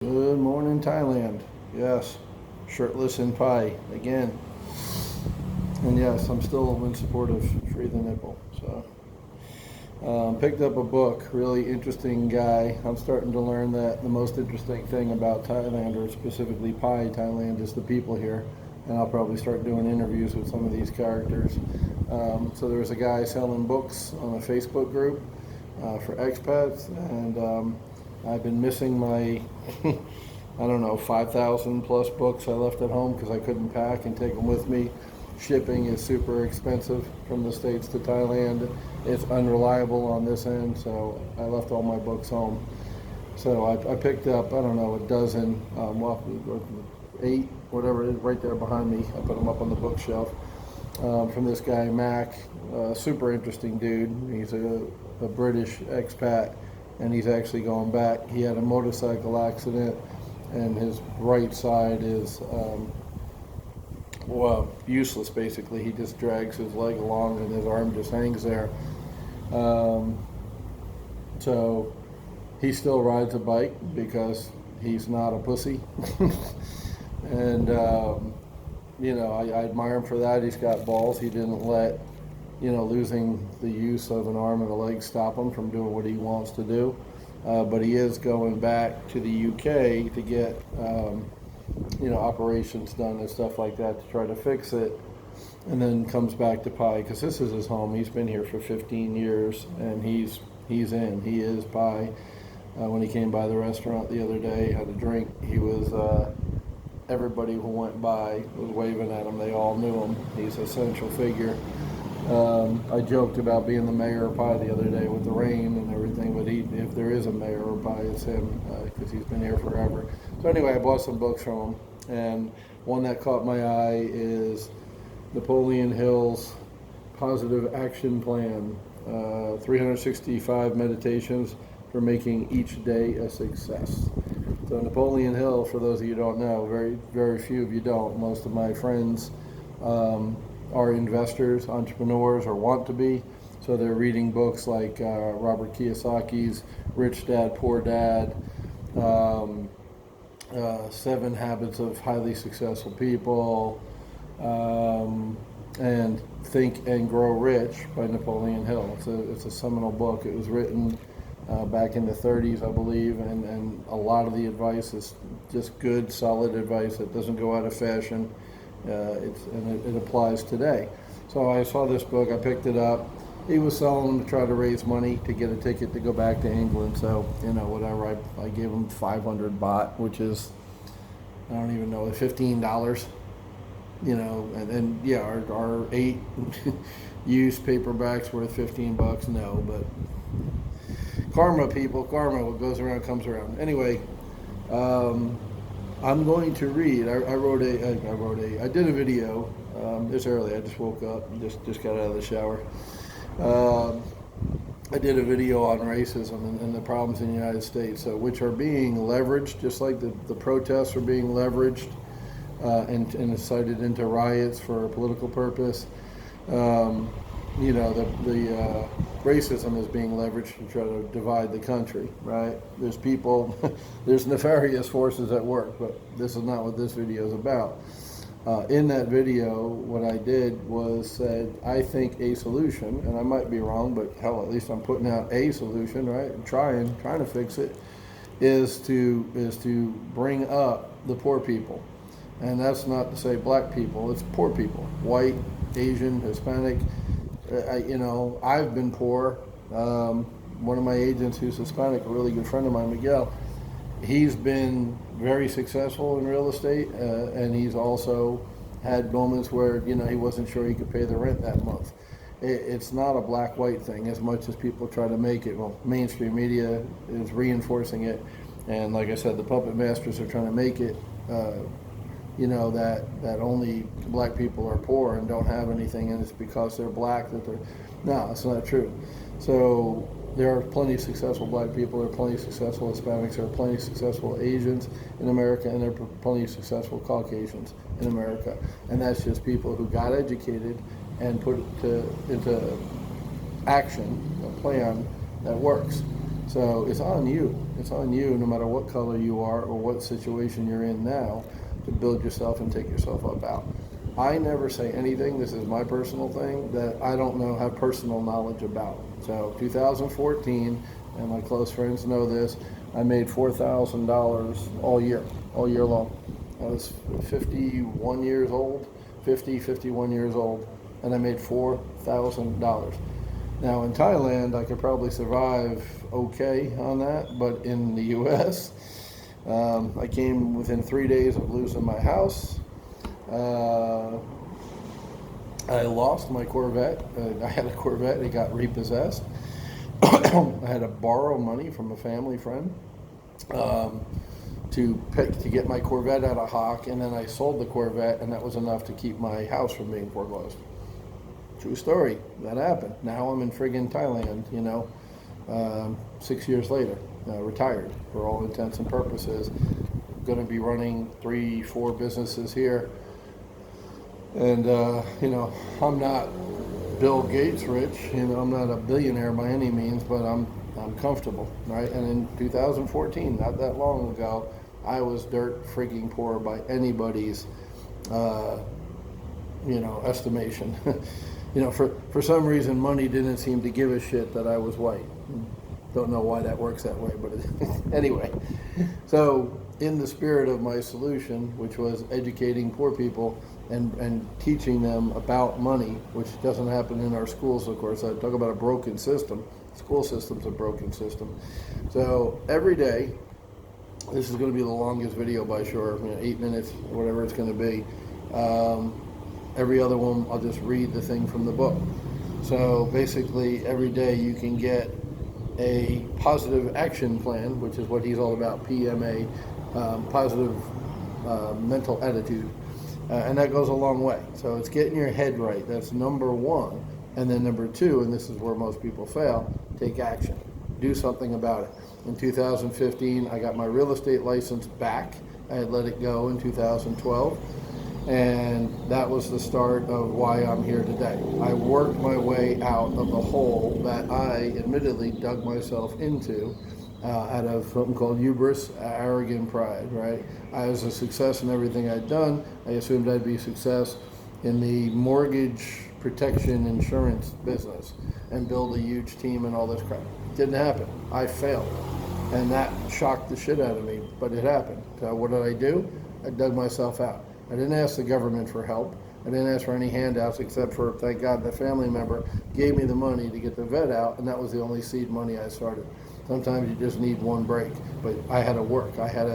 Good morning, Thailand. Yes, shirtless in Pai again. And yes, I'm still in support of Free the Nipple. So, picked up a book, really interesting guy. I'm starting to learn that the most interesting thing about Thailand, or specifically Pai, Thailand, is the people here. And I'll probably start doing interviews with some of these characters. So there was a guy selling books on a Facebook group for expats, and I've been missing my, I don't know, 5,000 plus books I left at home because I couldn't pack and take them with me. Shipping is super expensive from the States to Thailand. It's unreliable on this end, so I left all my books home. So I picked up, I don't know, a dozen, well, 8, whatever it is, right there behind me. I put them up on the bookshelf from this guy, Mac. Super interesting dude. He's a British expat, and he's actually going back. He had a motorcycle accident, and his right side is useless basically. He just drags his leg along and his arm just hangs there. So he still rides a bike because he's not a pussy. And I admire him for that. He's got balls. He didn't let losing the use of an arm and a leg stop him from doing what he wants to do. But he is going back to the UK to get operations done and stuff like that to try to fix it, and then comes back to Pai because this is his home. He's been here for 15 years, and he is Pai. When he came by the restaurant the other day, had a drink, he was everybody who went by was waving at him. They all knew him. He's a central figure. I joked about being the mayor of Pai the other day with the rain and everything, but if there is a mayor of Pai, it's him because he's been here forever. So anyway, I bought some books from him, and one that caught my eye is Napoleon Hill's Positive Action Plan, 365 Meditations for Making Each Day a Success. So Napoleon Hill, for those of you who don't know, very, very few of you don't. Most of my friends are investors, entrepreneurs, or want to be. So they're reading books like Robert Kiyosaki's Rich Dad, Poor Dad, 7 Habits of Highly Successful People, and Think and Grow Rich by Napoleon Hill. It's a seminal book. It was written back in the 30s, I believe, and a lot of the advice is just good, solid advice that doesn't go out of fashion. It applies today. So I saw this book, I picked it up. He was selling them to try to raise money to get a ticket to go back to England. So, whatever, I gave him 500 baht, which is, I don't even know, $15. And yeah, our 8 used paperbacks worth $15. No, but karma, people, karma. What goes around comes around. Anyway, I'm going to read. I did a video this early. I just woke up, just got out of the shower. I did a video on racism and the problems in the United States, which are being leveraged, just like the protests are being leveraged and incited into riots for a political purpose. The racism is being leveraged to try to divide the country, right? There's people, there's nefarious forces at work, but this is not what this video is about. In that video, what I did was said, I think a solution, and I might be wrong, but hell, at least I'm putting out a solution, right? I'm trying to fix it, is to bring up the poor people. And that's not to say black people, it's poor people, white, Asian, Hispanic. I've been poor. One of my agents who's Hispanic, a really good friend of mine, Miguel, he's been very successful in real estate, and he's also had moments where, he wasn't sure he could pay the rent that month. It's not a black-white thing as much as people try to make it. Well, mainstream media is reinforcing it, and like I said, the puppet masters are trying to make it that only black people are poor and don't have anything, and it's because they're black that they're. No, it's not true. So there are plenty of successful black people, there are plenty of successful Hispanics, there are plenty of successful Asians in America, and there are plenty of successful Caucasians in America. And that's just people who got educated and put it into action, a plan that works. So it's on you. It's on you, no matter what color you are or what situation you're in now, to build yourself and take yourself up out. I never say anything, this is my personal thing, that I don't have personal knowledge about. So 2014, and my close friends know this, I made $4,000 all year long. I was 51 years old, 51 years old, and I made $4,000. Now in Thailand, I could probably survive okay on that, but in the U.S., I came within 3 days of losing my house. I lost my Corvette. I had a Corvette, it got repossessed. I had to borrow money from a family friend to get my Corvette out of hock, and then I sold the Corvette, and that was enough to keep my house from being foreclosed. True story. That happened. Now I'm in friggin' Thailand, 6 years later, retired for all intents and purposes. Going to be running 3-4 businesses here. And, I'm not Bill Gates rich, I'm not a billionaire by any means, but I'm comfortable, right? And in 2014, not that long ago, I was dirt freaking poor by anybody's, estimation. For some reason, money didn't seem to give a shit that I was white. Don't know why that works that way, but anyway. So, in the spirit of my solution, which was educating poor people and teaching them about money, which doesn't happen in our schools, of course. I talk about a broken system. School system's a broken system. So every day, this is going to be the longest video by sure, 8 minutes, whatever it's going to be. Every other one, I'll just read the thing from the book. So basically, every day you can get a positive action plan, which is what he's all about, PMA, positive mental attitude. And that goes a long way. So it's getting your head right. That's number one. And then number two, and this is where most people fail, take action. Do something about it. In 2015, I got my real estate license back. I had let it go in 2012. And that was the start of why I'm here today. I worked my way out of the hole that I admittedly dug myself into out of something called hubris, arrogant pride, right? I was a success in everything I'd done. I assumed I'd be a success in the mortgage protection insurance business and build a huge team and all this crap. Didn't happen. I failed. And that shocked the shit out of me, but it happened. So what did I do? I dug myself out. I didn't ask the government for help. I didn't ask for any handouts except for, thank God, the family member gave me the money to get the vet out, and that was the only seed money I started. Sometimes you just need one break, but I had to work. I had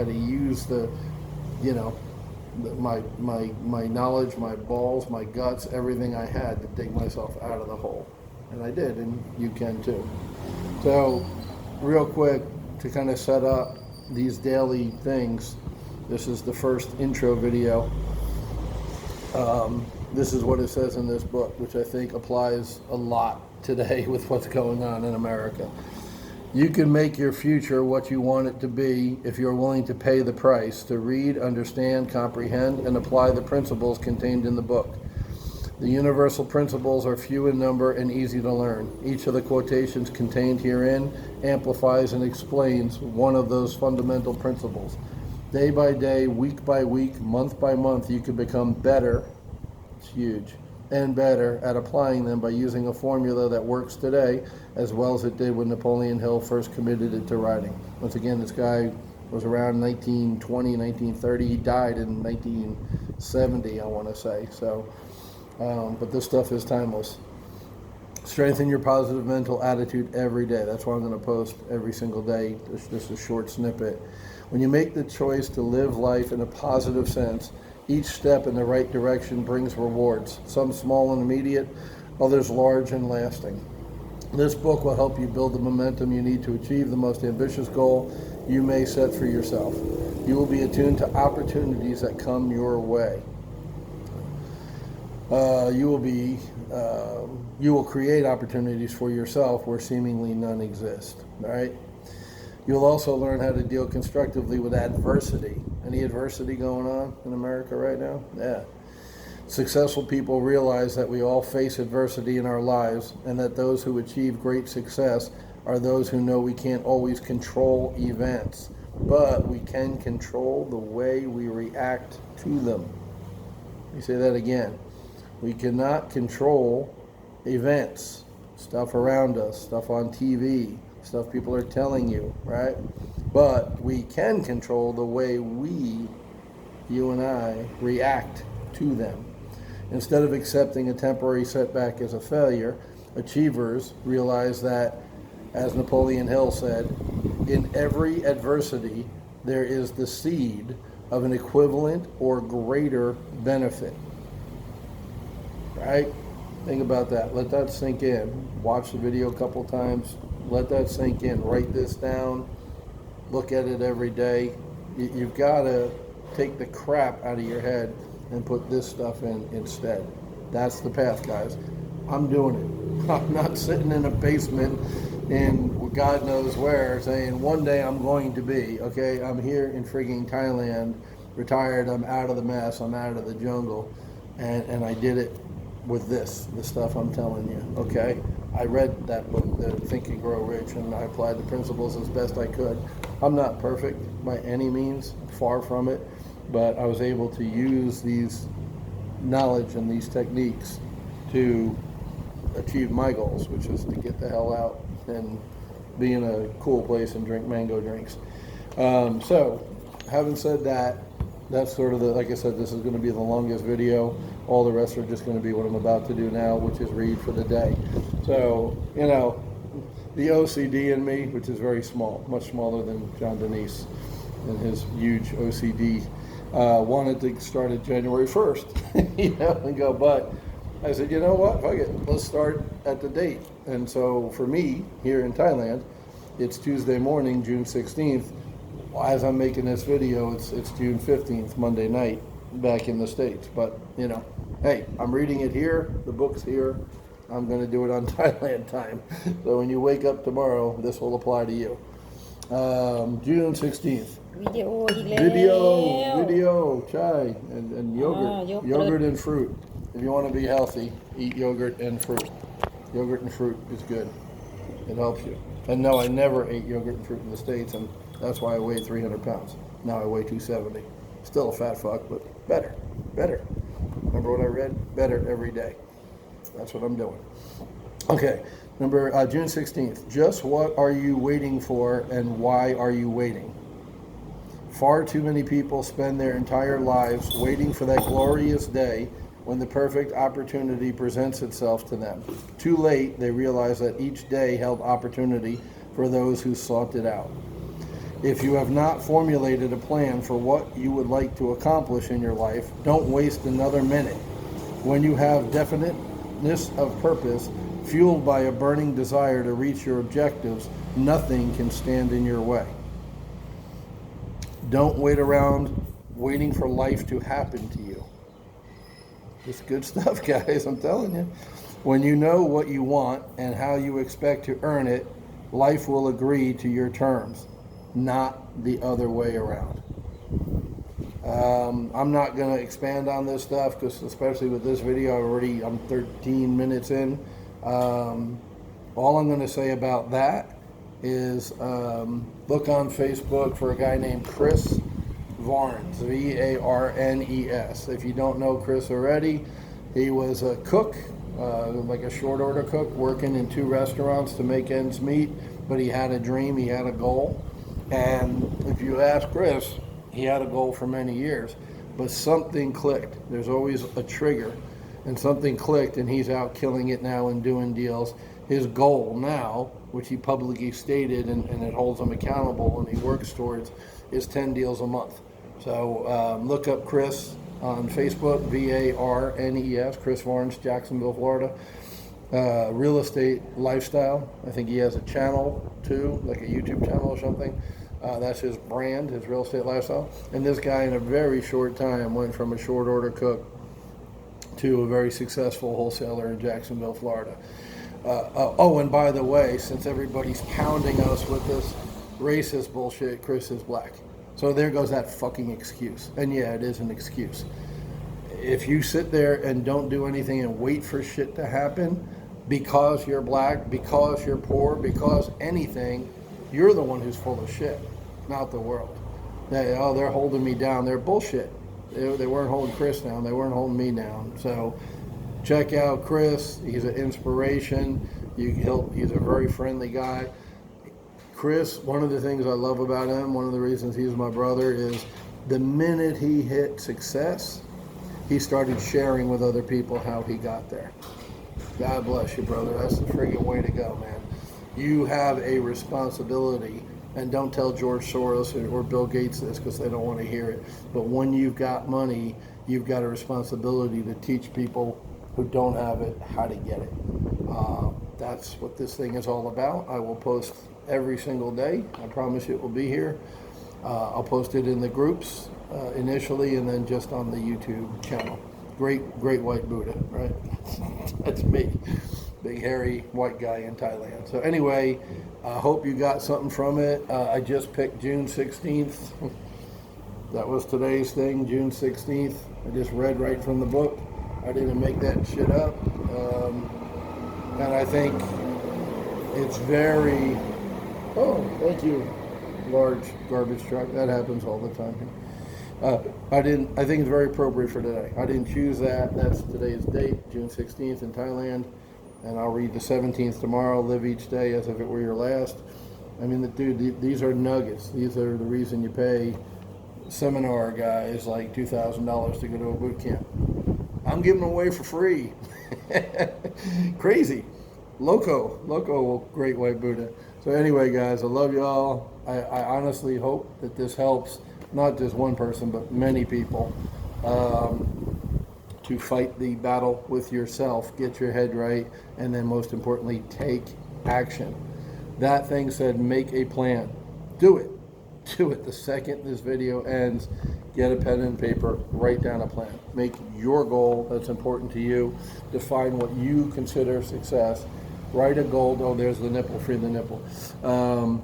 to use my knowledge, my balls, my guts, everything I had to dig myself out of the hole, and I did, and you can too. So, real quick, to kind of set up these daily things, this is the first intro video. This is what it says in this book, which I think applies a lot today with what's going on in America. You can make your future what you want it to be if you're willing to pay the price to read, understand, comprehend, and apply the principles contained in the book. The universal principles are few in number and easy to learn. Each of the quotations contained herein amplifies and explains one of those fundamental principles. Day by day, week by week, month by month, you can become better, it's huge, and better at applying them by using a formula that works today as well as it did when Napoleon Hill first committed it to writing. Once again, this guy was around 1920, 1930. He died in 1970, I want to say. So, but this stuff is timeless. Strengthen your positive mental attitude every day. That's why I'm going to post every single day, just a short snippet. When you make the choice to live life in a positive sense, each step in the right direction brings rewards, some small and immediate, others large and lasting. This book will help you build the momentum you need to achieve the most ambitious goal you may set for yourself. You will be attuned to opportunities that come your way. You will create opportunities for yourself where seemingly none exist, all right? You'll also learn how to deal constructively with adversity. Any adversity going on in America right now? Yeah. Successful people realize that we all face adversity in our lives and that those who achieve great success are those who know we can't always control events, but we can control the way we react to them. Let me say that again. We cannot control events, stuff around us, stuff on TV, stuff people are telling you, right? But we can control the way we, you and I, react to them. Instead of accepting a temporary setback as a failure, achievers realize that, as Napoleon Hill said, in every adversity there is the seed of an equivalent or greater benefit. Right? Think about that. Let that sink in. Watch the video a couple times. Let that sink in. Write this down. Look at it every day. You've got to take the crap out of your head and put this stuff in instead. That's the path, guys. I'm doing it. I'm not sitting in a basement in God knows where saying one day I'm going to be. Okay, I'm here in frigging Thailand, retired. I'm out of the mess. I'm out of the jungle. And I did it with the stuff I'm telling you, okay? I read that book, the Think and Grow Rich, and I applied the principles as best I could. I'm not perfect by any means, far from it, but I was able to use these knowledge and these techniques to achieve my goals, which is to get the hell out and be in a cool place and drink mango drinks. So, having said that, that's sort of like I said, this is going to be the longest video. All the rest are just going to be what I'm about to do now, which is read for the day. So, the OCD in me, which is very small, much smaller than John Denise and his huge OCD, wanted to start at January 1st, and go, but I said, you know what, fuck it, let's start at the date. And so for me, here in Thailand, it's Tuesday morning, June 16th. As I'm making this video, it's June 15th, Monday night, back in the States. But, hey, I'm reading it here, the book's here. I'm going to do it on Thailand time. So when you wake up tomorrow, this will apply to you. June 16th. Video, chai, and yogurt. Yogurt and fruit. If you want to be healthy, eat yogurt and fruit. Yogurt and fruit is good. It helps you. And no, I never ate yogurt and fruit in the States, and that's why I weighed 300 pounds. Now I weigh 270. Still a fat fuck, but better. Remember what I read? Better every day. That's what I'm doing. Okay, June 16th. Just what are you waiting for, and why are you waiting? Far too many people spend their entire lives waiting for that glorious day when the perfect opportunity presents itself to them. Too late, they realize that each day held opportunity for those who sought it out. If you have not formulated a plan for what you would like to accomplish in your life, don't waste another minute. When you have definiteness of purpose, fueled by a burning desire to reach your objectives, nothing can stand in your way. Don't wait around waiting for life to happen to you. It's good stuff, guys, I'm telling you. When you know what you want and how you expect to earn it, life will agree to your terms, not the other way around. I'm not going to expand on this stuff because especially with this video, I'm 13 minutes in. All I'm going to say about that is look on Facebook for a guy named Chris Varnes, V-A-R-N-E-S. If you don't know Chris already, he was a cook, like a short order cook, working in 2 restaurants to make ends meet, but he had a dream, he had a goal. And if you ask Chris, he had a goal for many years, but something clicked. There's always a trigger, and something clicked, and he's out killing it now and doing deals. His goal now, which he publicly stated, and it holds him accountable and he works towards, is 10 deals a month. So look up Chris on Facebook, V-A-R-N-E-S, Chris Varnes, Jacksonville, Florida. Real estate lifestyle. I think he has a channel too, like a YouTube channel or something. That's his brand, his real estate lifestyle. And this guy in a very short time went from a short order cook to a very successful wholesaler in Jacksonville, Florida. And by the way, since everybody's pounding us with this racist bullshit, Chris is black. So there goes that fucking excuse. And yeah, it is an excuse. If you sit there and don't do anything and wait for shit to happen, because you're black, because you're poor, because anything, you're the one who's full of shit, not the world. They're holding me down. They're bullshit. They weren't holding Chris down. They weren't holding me down. So check out Chris. He's an inspiration. He's a very friendly guy. Chris, one of the things I love about him, one of the reasons he's my brother, is the minute he hit success, he started sharing with other people how he got there. God bless you, brother. That's the friggin' way to go, man. You have a responsibility, and don't tell George Soros or Bill Gates this because they don't want to hear it. But when you've got money, you've got a responsibility to teach people who don't have it how to get it. That's what this thing is all about. I will post every single day. I promise you it will be here. I'll post it in the groups initially, and then just on the YouTube channel. Great white Buddha, right? That's me, big hairy white guy in Thailand. So anyway, I hope you got something from it. I just picked June 16th. That was today's thing, June 16th. I just read right from the book. I didn't make that shit up. And I think it's very, oh, thank you, large garbage truck. That happens all the time. I think it's very appropriate for today. I didn't choose that. That's today's date, June 16th in Thailand. And I'll read the 17th tomorrow, live each day as if it were your last. I mean, dude, these are nuggets. These are the reason you pay seminar guys like $2,000 to go to a boot camp. I'm giving them away for free. Crazy. Loco, great white Buddha. So anyway, guys, I love y'all. I honestly hope that this helps not just one person, but many people to fight the battle with yourself, get your head right, and then most importantly, take action. That thing said, make a plan. Do it. Do it. The second this video ends, get a pen and paper, write down a plan. Make your goal that's important to you. Define what you consider success. Write a goal. Oh, there's the nipple, free the nipple.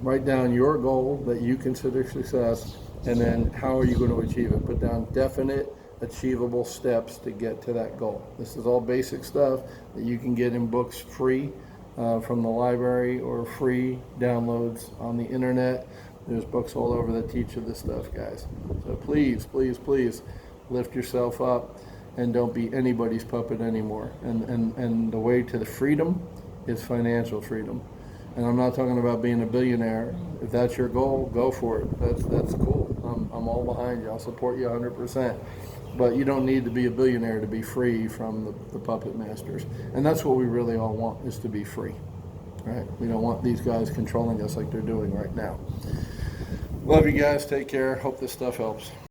Write down your goal that you consider success, and then how are you going to achieve it? Put down definite, achievable steps to get to that goal. This is all basic stuff that you can get in books free from the library or free downloads on the internet. There's books all over that teach you this stuff, guys. So please, please, please lift yourself up and don't be anybody's puppet anymore. And the way to the freedom is financial freedom. And I'm not talking about being a billionaire. If that's your goal, go for it. That's cool. I'm all behind you. I'll support you 100%. But you don't need to be a billionaire to be free from the puppet masters. And that's what we really all want, is to be free. Right? We don't want these guys controlling us like they're doing right now. Love you guys. Take care. Hope this stuff helps.